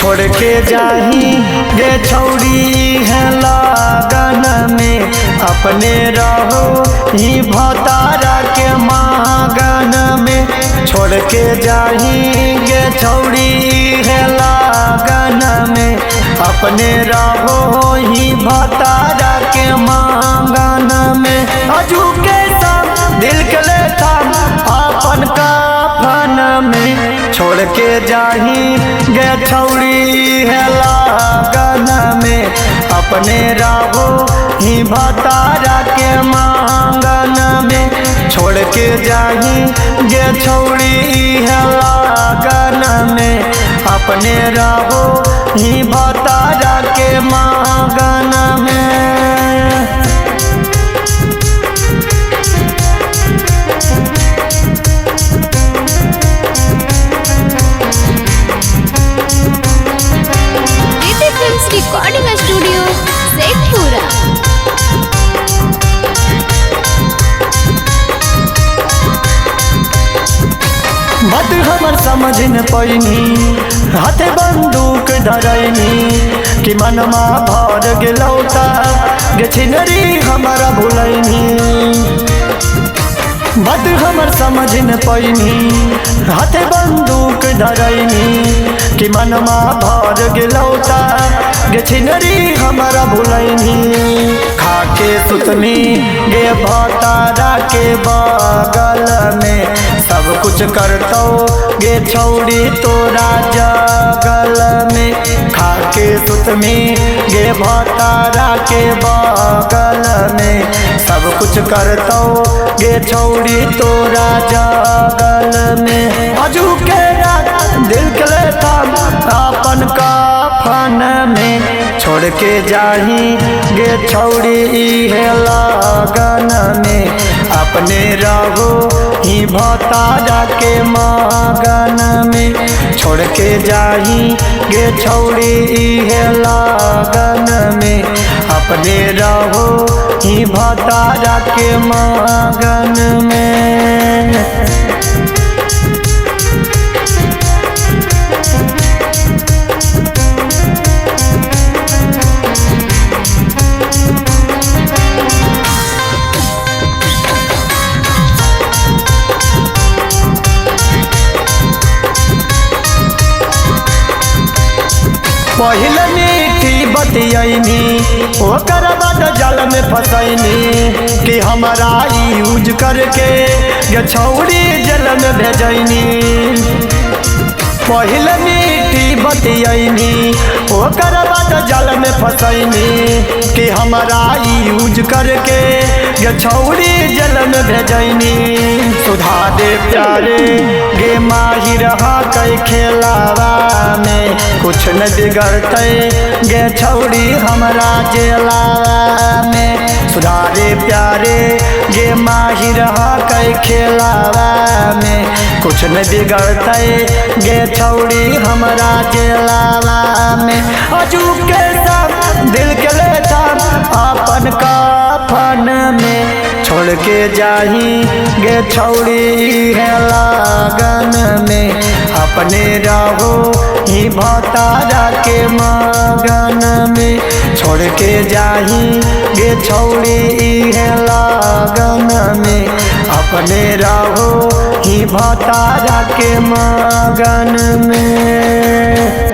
छोड़ के जाही गे छौड़ी है लगन में, अपने रहो ही भतारा के मांगन में। छोड़ के जाही गे छौड़ी है लगन में, अपने रहो ही भतारा के मांगन में। अजू के सब दिल के लेता अपन कफन में, छोड़ के जाही गे छौड़ी है लगन में, अपने रहो ही भतारा के मांगन में। छोड़ के जाही गे छौड़ी है लगन में, अपने रहो ही भतारा के मांगन में। Recording studio Sheikhpura. बात हमर समझ न पैनी, हाथे बंदूक धरैनी, कि मनमा भर गेलौता गे छिनरी हमारा भुलैनी। बात हमर समझ न पैनी, हाथे बंदूक धरैनी, कि मनमा भर गेलौता गे छिनरी हमारा भुलैनी। खाके सुतनी गे भतारा के बगल में, सब कुछ करतो गे छौड़ी तोरा जगल में। खाके सुतनी गे भतारा के बगल में, सब कुछ करतो गे छौड़ी तोरा जगल में। अजू के रात दिल के लेता अपन कफन में, छोड़ के जाही गे छौड़ी है लगन में, अपने रहो ही भतारा के मांगन में। छोड़ के जाही गे छौड़ी है लगन में, अपने रहो ही भतारा के मांगन में। पहले मीठी बतियनी, ओकर बाद जल में फसैनी, कि हमारा यूज करके गे छौड़ी जल में भेजैनी। पहले मीठी बतियनी, ओकर बाद जल में फसैनी, कि हमारा यूज करके गे छौड़ी जल में भेजैनी। सुधा दे प्यारे गे माही रहा कई खेलावा में, कुछ न बिगड़ते गे छौड़ी हमरा जेलावा में। सुधारे प्यारे गे माही रहा कई खेलावा में, कुछ न बिगड़ते गे छौड़ी हमरा जेलावा में। अजू के सब दिल के लेता अपन कफन में, छोड़ के जाही गे छौड़ी है लगन में, अपने रहो ही भतारा के मांगन में। छोड़ के जाही गे छौड़ी है लगन में, अपने रहो ही भतारा के मांगन में।